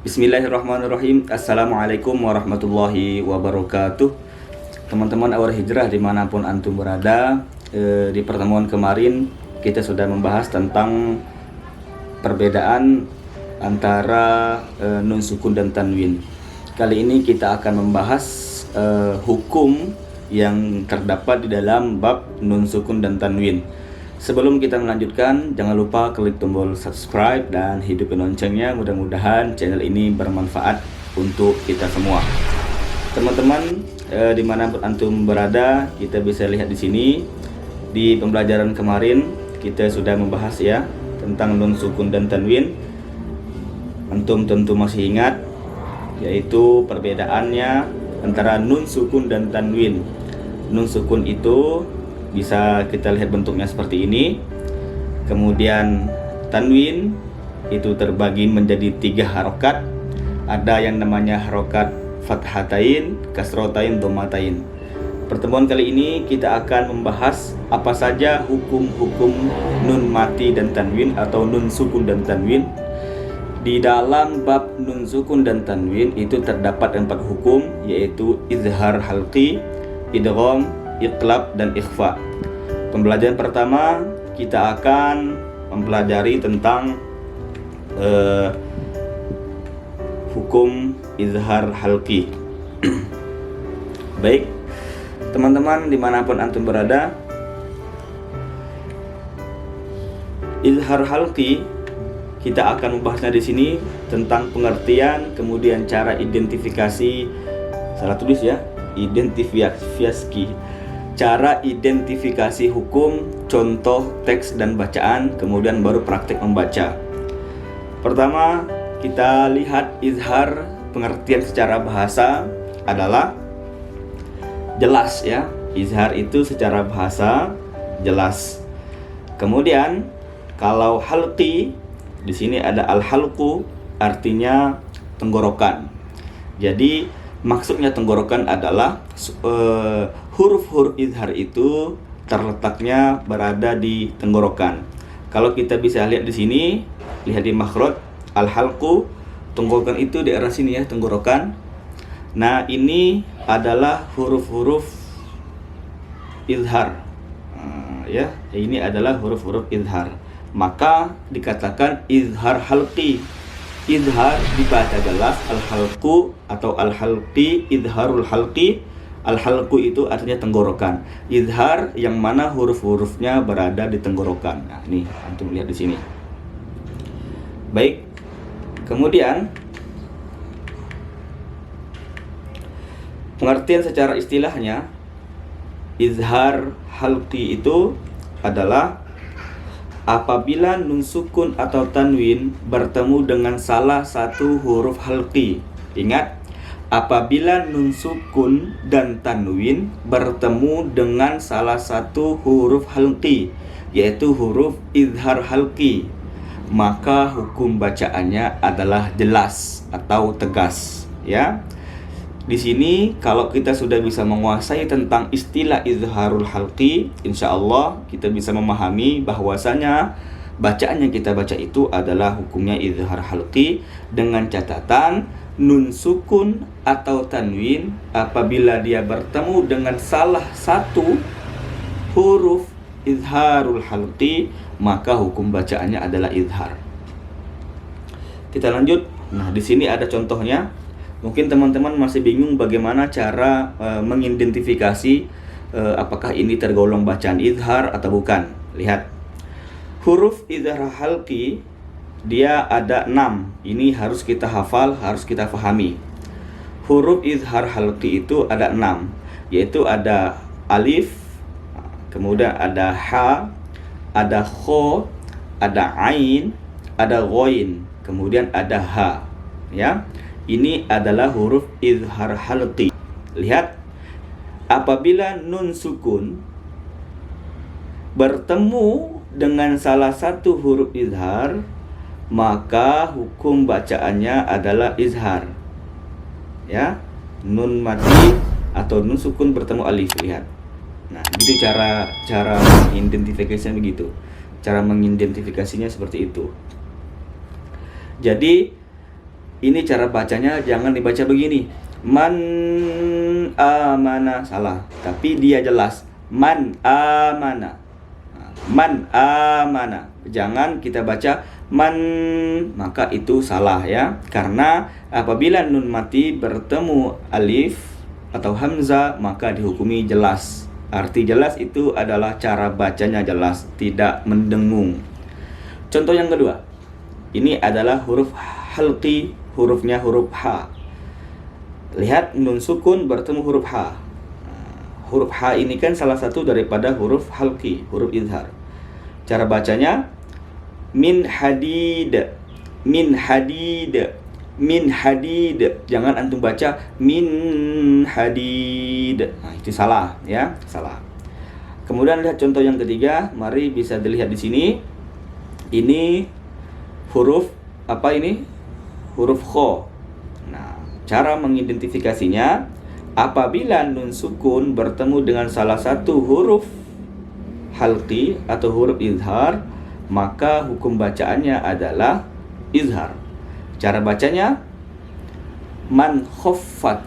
Bismillahirrahmanirrahim. Assalamualaikum warahmatullahi wabarakatuh. Teman-teman Awar Hijrah dimanapun antum berada, di pertemuan kemarin kita sudah membahas tentang perbedaan antara nun sukun dan tanwin. Kali ini kita akan membahas hukum yang terdapat di dalam bab nun sukun dan tanwin. Sebelum kita melanjutkan, jangan lupa klik tombol subscribe dan hidupin loncengnya. Mudah-mudahan channel ini bermanfaat untuk kita semua. Teman-teman, dimanapun antum berada, kita bisa lihat di sini. Di pembelajaran kemarin kita sudah membahas ya tentang nun sukun dan tanwin. Antum tentu masih ingat, yaitu perbedaannya antara nun sukun dan tanwin. Nun sukun itu bisa kita lihat bentuknya seperti ini. Kemudian tanwin itu terbagi menjadi 3 harokat. Ada yang namanya harokat fathatain, kasrotain, domatain. Pertemuan kali ini kita akan membahas apa saja hukum-hukum nun mati dan tanwin atau nun sukun dan tanwin. Di dalam bab nun sukun dan tanwin itu terdapat 4 hukum, yaitu izhar halqi, idgham, iqlab, dan ikhfa. Pembelajaran pertama kita akan mempelajari tentang hukum izhar halqi. Baik, teman-teman dimanapun antum berada, izhar halqi kita akan membahasnya di sini tentang pengertian, kemudian cara identifikasi, salah tulis ya, identifikasi, cara identifikasi hukum, contoh, teks, dan bacaan, kemudian baru praktek membaca. Pertama, kita lihat izhar, pengertian secara bahasa adalah jelas ya. Izhar itu secara bahasa jelas. Kemudian, kalau halqi, di sini ada al-halqu, artinya tenggorokan. Jadi, maksudnya tenggorokan adalah huruf-huruf izhar itu terletaknya berada di tenggorokan. Kalau kita bisa lihat di sini, lihat di makhraj al-halqu, tenggorokan itu di arah sini ya, tenggorokan. Nah, ini adalah huruf-huruf izhar. Ya, ini adalah huruf-huruf izhar. Maka dikatakan izhar halqi. Izhar dibaca jelas, al-halqu atau al-halqi, izharul halqi. Al-halqu itu artinya tenggorokan. Izhar yang mana huruf-hurufnya berada di tenggorokan. Nah, ini antum lihat di sini. Baik. Kemudian pengertian secara istilahnya, izhar halqi itu adalah apabila nun sukun atau tanwin bertemu dengan salah satu huruf halqi. Ingat, apabila nun sukun dan tanwin bertemu dengan salah satu huruf halqi, yaitu huruf izhar halqi, maka hukum bacaannya adalah jelas atau tegas ya. Di sini kalau kita sudah bisa menguasai tentang istilah izharul halqi, insya Allah kita bisa memahami bahwasanya bacaan yang kita baca itu adalah hukumnya izhar halqi, dengan catatan nun sukun atau tanwin apabila dia bertemu dengan salah satu huruf izharul halqi, maka hukum bacaannya adalah izhar. Kita lanjut. Nah, di sini ada contohnya. Mungkin teman-teman masih bingung bagaimana cara mengidentifikasi apakah ini tergolong bacaan izhar atau bukan. Lihat. Huruf izhar halqi dia ada 6. Ini harus kita hafal, harus kita pahami. Huruf izhar halqi itu ada 6, yaitu ada alif, kemudian ada ha, ada kho, ada ain, ada ghain, kemudian ada ha. Ya. Ini adalah huruf izhar halqi. Lihat, apabila nun sukun bertemu dengan salah satu huruf izhar, maka hukum bacaannya adalah izhar. Ya, nun mati atau nun sukun bertemu alif, lihat. Nah, itu cara mengidentifikasinya begitu. Cara mengidentifikasinya seperti itu. Jadi ini cara bacanya jangan dibaca begini. Man amana, salah. Tapi dia jelas. Man amana. Man amana. Jangan kita baca man, maka itu salah ya. Karena apabila nun mati bertemu alif atau hamzah, maka dihukumi jelas. Arti jelas itu adalah cara bacanya jelas, tidak mendengung. Contoh yang kedua. Ini adalah huruf halqi, hurufnya huruf H. Lihat, nun sukun bertemu huruf H. Huruf H ini kan salah satu daripada huruf halqi, huruf izhar. Cara bacanya min hadid, min hadid, min hadid. Jangan antum baca min hadid. Nah, itu salah ya, salah. Kemudian lihat contoh yang ketiga, mari bisa dilihat di sini. Ini huruf apa ini? Huruf kho. Nah, cara mengidentifikasinya, apabila nun sukun bertemu dengan salah satu huruf halqi atau huruf izhar, maka hukum bacaannya adalah izhar. Cara bacanya man khaffat,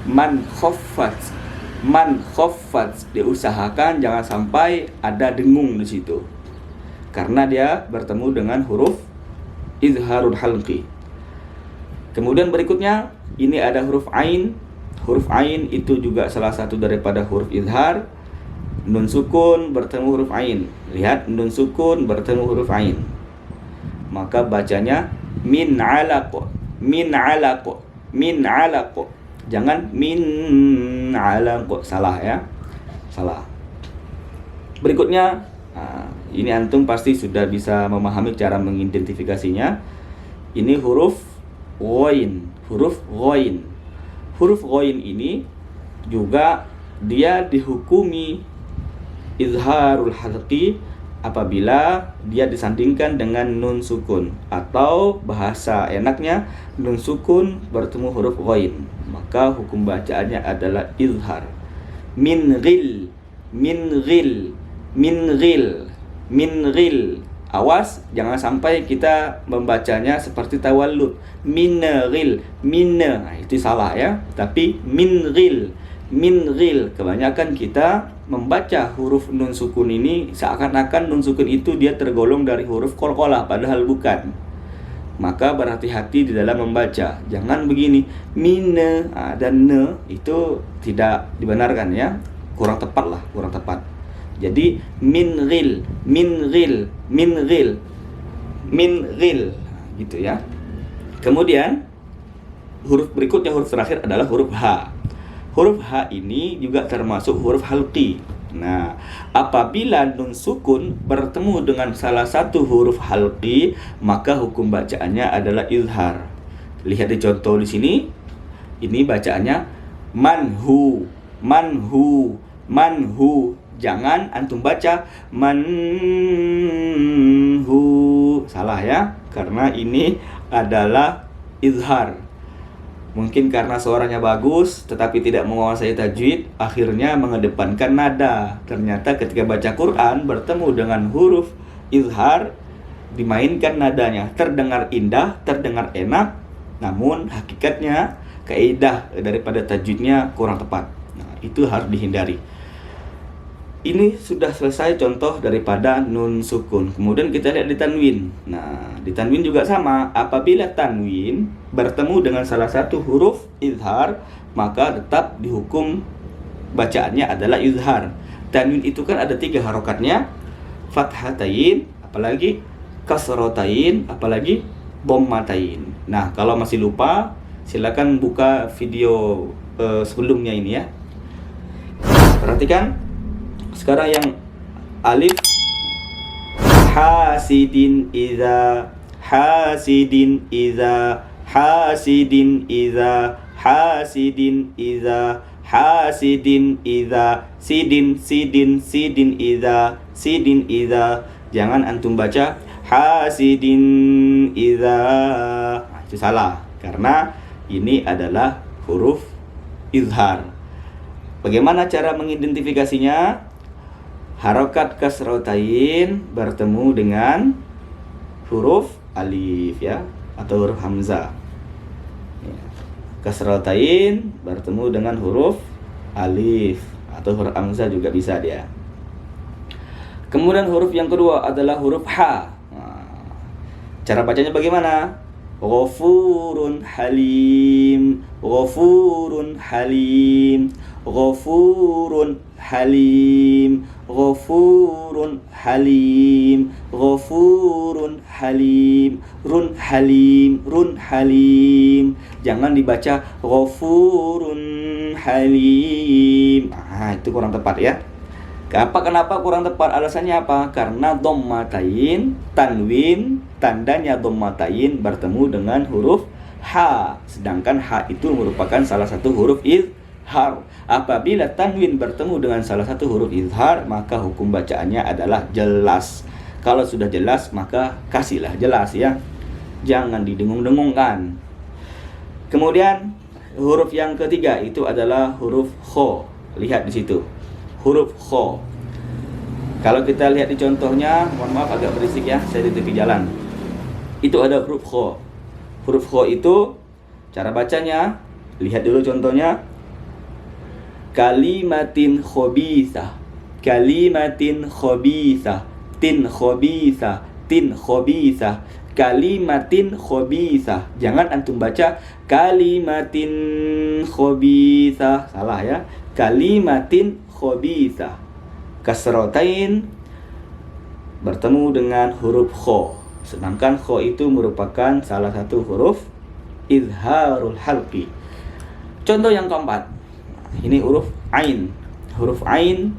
man khaffat, man khaffat. Diusahakan jangan sampai ada dengung di situ, karena dia bertemu dengan huruf izharul halqi. Kemudian berikutnya, ini ada huruf ain. Huruf ain itu juga salah satu daripada huruf izhar. Nun sukun bertemu huruf ain. Lihat, nun sukun bertemu huruf ain. Maka bacanya min alaq, min alaq, min alaq. Jangan min alaq, salah ya. Salah. Berikutnya, ini antum pasti sudah bisa memahami cara mengidentifikasinya. Ini huruf ghain, huruf ghain. Huruf ghain ini juga dia dihukumi izharul halqi apabila dia disandingkan dengan nun sukun, atau bahasa enaknya nun sukun bertemu huruf ghain, maka hukum bacaannya adalah izhar. Min ghil, min ghil, min ghil, min ghil. Awas, jangan sampai kita membacanya seperti tawallud. Min ghil, min. Nah, itu salah ya. Tapi min ghil, min ghil. Kebanyakan kita membaca huruf nun sukun ini seakan-akan nun sukun itu dia tergolong dari huruf qalqalah, padahal bukan. Maka berhati-hati di dalam membaca. Jangan begini, min dan ne, itu tidak dibenarkan ya. Kurang tepat lah, kurang tepat. Jadi min ghil, min ghil, min ghil, min ghil, gitu ya. Kemudian huruf berikutnya, huruf terakhir adalah huruf H. Huruf H ini juga termasuk huruf halqi. Nah, apabila nun sukun bertemu dengan salah satu huruf halqi, maka hukum bacaannya adalah izhar. Lihat di contoh di sini. Ini bacaannya manhu, manhu, manhu. Jangan antum baca manhu, salah ya, karena ini adalah izhar. Mungkin karena suaranya bagus tetapi tidak menguasai tajwid, akhirnya mengedepankan nada. Ternyata ketika baca Quran bertemu dengan huruf izhar, dimainkan nadanya, terdengar indah, terdengar enak, namun hakikatnya kaidah daripada tajwidnya kurang tepat. Nah, itu harus dihindari. Ini sudah selesai contoh daripada nun sukun. Kemudian kita lihat di tanwin. Nah, di tanwin juga sama. Apabila tanwin bertemu dengan salah satu huruf izhar, maka tetap dihukum bacaannya adalah izhar. Tanwin itu kan ada 3 harokatnya. Fathatain, apalagi kasrotain, apalagi dhammatain. Nah, kalau masih lupa, silakan buka video sebelumnya ini ya. Perhatikan. Sekarang yang alif, hasidin iza, hasidin iza, hasidin iza, hasidin iza, hasidin iza, sidin, sidin, sidin iza, sidin iza. Jangan antum baca hasidin iza. Nah, itu salah, karena ini adalah huruf izhar. Bagaimana cara mengidentifikasinya? Harokat kasrotain bertemu dengan huruf alif ya, atau huruf hamzah. Ya. Kasrotain bertemu dengan huruf alif atau huruf hamzah juga bisa dia. Kemudian huruf yang kedua adalah huruf ha. Nah, cara bacanya bagaimana? Ghafurun halim, ghafurun halim, ghafurun halim, ghafurun halim, ghafurun halim, run halim, run halim. Jangan dibaca ghafurun halim. Ah, itu kurang tepat ya. Kenapa kurang tepat? Alasannya apa? Karena dhammatain, tanwin, tandanya dhammatain bertemu dengan huruf ha. Sedangkan ha itu merupakan salah satu huruf izhar. Apabila tanwin bertemu dengan salah satu huruf izhar, maka hukum bacaannya adalah jelas. Kalau sudah jelas, maka kasihlah jelas ya. Jangan didengung-dengungkan. Kemudian huruf yang ketiga itu adalah huruf kho. Lihat di situ. Huruf kho. Kalau kita lihat di contohnya, mohon maaf agak berisik ya, saya di tepi jalan. Itu ada huruf kho. Huruf kho itu cara bacanya, lihat dulu contohnya. Kalimatin khobisah, kalimatin khobisah, tin khobisah, tin khobisah, kalimatin khobisah. Jangan antum baca kalimatin khobisah, salah ya. Kalimatin khobisah. Kasrotain bertemu dengan huruf kho. Sedangkan kho itu merupakan salah satu huruf izharul halqi. Contoh yang keempat. Ini huruf ain. Huruf ain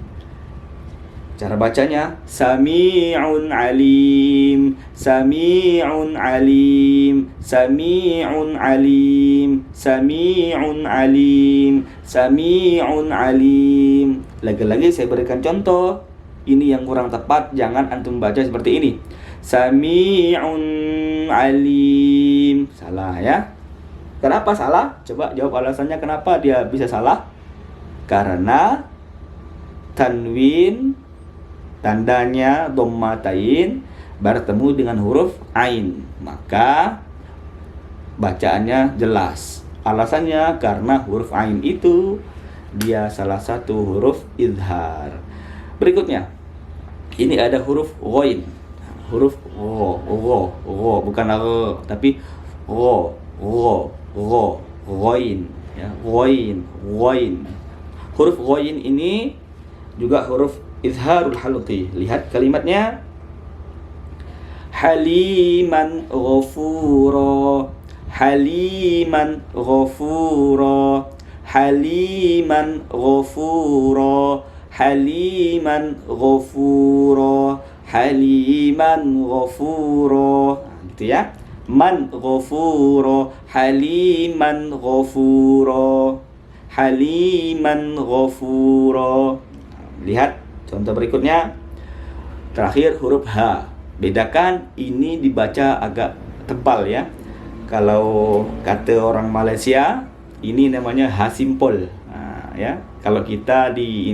cara bacanya sami'un alim, sami'un alim, sami'un alim, sami'un alim, sami'un alim. Lagi-lagi saya berikan contoh. Ini yang kurang tepat, jangan antum baca seperti ini. Sami'un alim. Salah ya. Kenapa salah? Coba jawab alasannya kenapa dia bisa salah. Karena tanwin tandanya dhammatain bertemu dengan huruf ain, maka bacaannya jelas. Alasannya karena huruf ain itu dia salah satu huruf izhar. Berikutnya, ini ada huruf ghain. Huruf gho, bukan gho, tapi gho, ghain ya, ghain. Huruf ghain ini juga huruf izharul halqi. Lihat kalimatnya. Haliman ghafura, haliman ghafura, haliman ghafura, haliman ghafura, haliman ghafura. Gitu ya. Man ghafura, haliman ghafura, haliman ghafura. Lihat contoh berikutnya. Terakhir huruf H. Bedakan, ini dibaca agak tebal ya. Kalau kata orang Malaysia, ini namanya H simpol. Nah, ya. Kalau kita di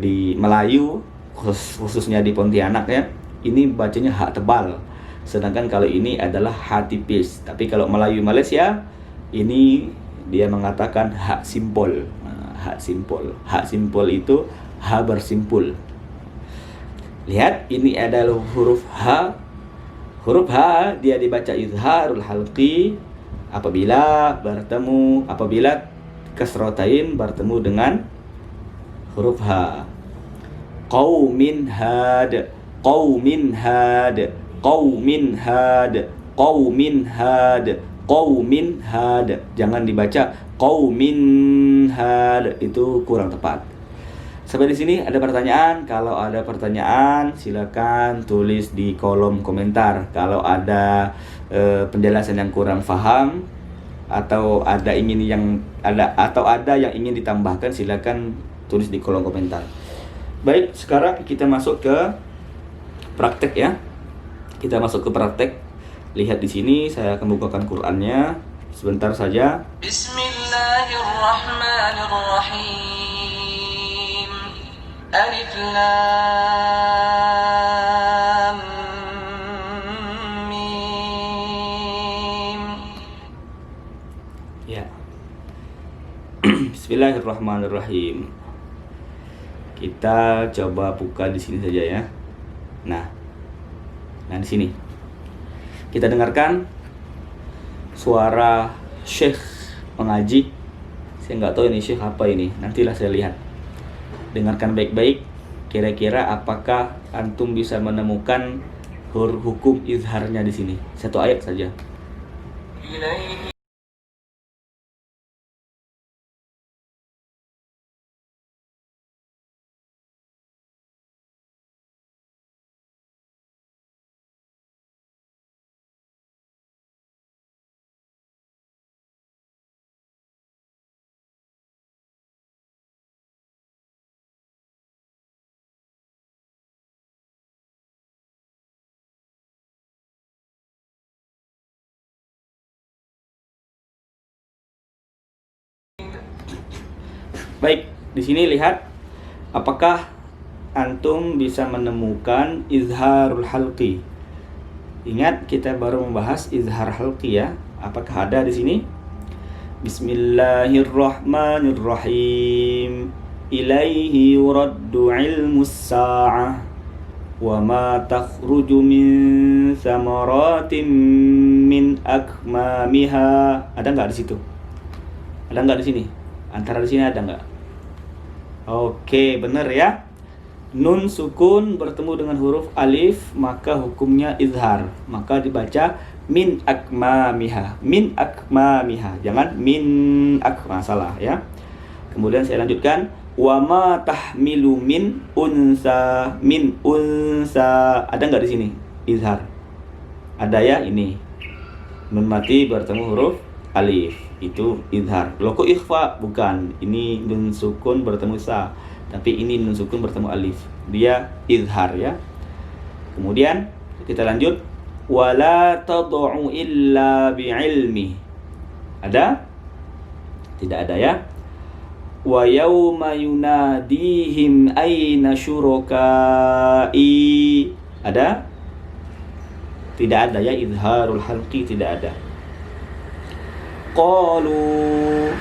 di Melayu, khususnya di Pontianak ya, ini bacanya H tebal. Sedangkan kalau ini adalah H tipis. Tapi kalau Melayu Malaysia, ini dia mengatakan H simpol. H simpol. H simpol itu H bersimpul. Lihat, ini adalah huruf H. Huruf H dia dibaca izharul halqi apabila kasrotain bertemu dengan huruf H. Qaumin had, qaumin had, qaumin had, qaumin had, qaumin had. Jangan dibaca qaumin had, itu kurang tepat. Sampai di sini ada pertanyaan? Kalau ada pertanyaan, silakan tulis di kolom komentar. Kalau ada penjelasan yang kurang paham atau ada yang ingin ditambahkan, silakan tulis di kolom komentar. Baik, sekarang kita masuk ke praktek ya. Kita masuk ke praktek. Lihat di sini, saya akan bukakan Qur'annya. Sebentar saja. Bismillahirrahmanirrahim. Alif Lam Mim. Ya. Bismillahirrahmanirrahim. Kita coba buka di sini saja ya. Nah di sini kita dengarkan suara Syekh mengaji. Saya nggak tahu ini Syekh apa ini. Nantilah saya lihat. Dengarkan baik-baik. Kira-kira apakah antum bisa menemukan hukum izharnya di sini? Satu ayat saja. Baik, di sini lihat apakah antum bisa menemukan izharul halqi. Ingat kita baru membahas izhar halqi ya. Apakah ada di sini? Bismillahirrahmanirrahim. Ilaihi yuraddu ilmus sa'ah wa ma takhruju min thamaratin min akmamiha. Ada nggak di situ? Ada nggak di sini? Antara di sini ada nggak? Oke, benar ya. Nun sukun bertemu dengan huruf alif maka hukumnya izhar. Maka dibaca min akmamiha. Min akmamiha. Jangan min akma, salah ya. Kemudian saya lanjutkan. Wa ma tahmilu min unsa. Min unsa. Ada nggak di sini? Izhar. Ada ya ini. Nun mati bertemu huruf alif. Itu izhar. Loh kok ikhfa? Bukan. Ini nun sukun bertemu sa. Tapi ini nun sukun bertemu alif. Dia izhar ya. Kemudian kita lanjut. Wala tad'u illa bi'ilmi. Ada? Tidak ada ya. Wa yawma yunadihim aina syurakai. Ada? Tidak ada ya. Izharul halqi tidak ada. Qalu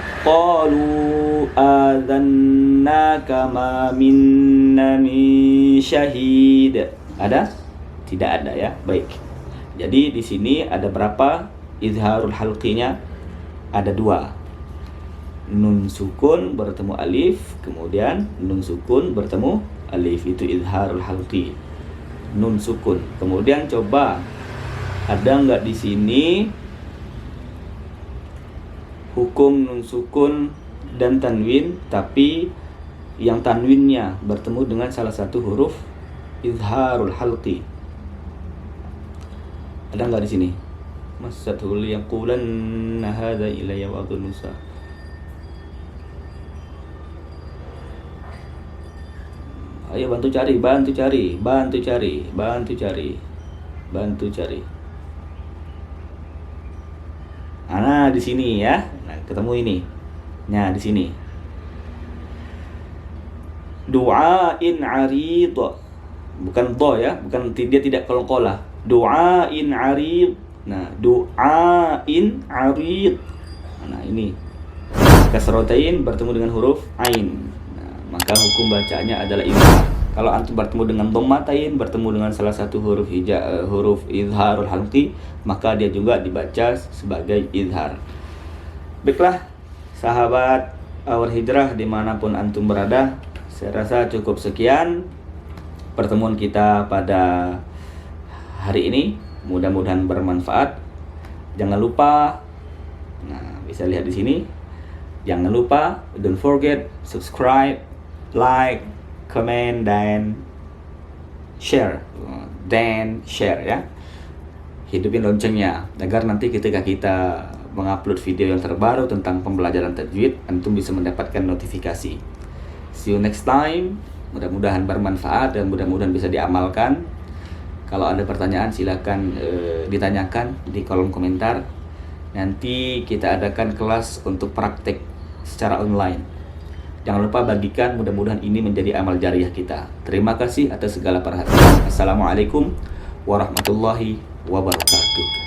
adzannaka ma minna min syahid. Ada? Tidak ada ya. Baik. Jadi di sini ada berapa izharul halqinya? Ada dua. Nun sukun bertemu alif, kemudian nun sukun bertemu alif, itu izharul halqi. Nun sukun. Kemudian coba ada nggak di sini hukum nun sukun dan tanwin, tapi yang tanwinnya bertemu dengan salah satu huruf izharul halqi? Ada nggak di sini? Masatul yaqulanna hadza ilayya wa adnusa. Ayo bantu cari. Nah, di sini ya. Nah, ketemu ini. Nah, di sini. Du'ain 'arid. Bukan do ya, bukan, dia tidak qalqalah. Du'ain 'arid. Nah, du'ain 'arid. Nah, ini. Kasratain bertemu dengan huruf ain. Nah, maka hukum bacanya adalah izhar. Kalau antum bertemu dengan dhammatain, bertemu dengan salah satu huruf izharul halqi, maka dia juga dibaca sebagai izhar. Baiklah, sahabat Our Hijrah dimanapun antum berada, saya rasa cukup sekian pertemuan kita pada hari ini. Mudah-mudahan bermanfaat. Jangan lupa, nah bisa lihat di sini. Jangan lupa, don't forget subscribe, like, comment dan share ya. Hidupin loncengnya agar nanti ketika kita mengupload video yang terbaru tentang pembelajaran tajwid, antum bisa mendapatkan notifikasi. See you next time. Mudah-mudahan bermanfaat dan mudah-mudahan bisa diamalkan. Kalau ada pertanyaan silakan ditanyakan di kolom komentar. Nanti kita adakan kelas untuk praktek secara online. Jangan lupa bagikan, mudah-mudahan ini menjadi amal jariah kita. Terima kasih atas segala perhatian. Assalamualaikum warahmatullahi wabarakatuh.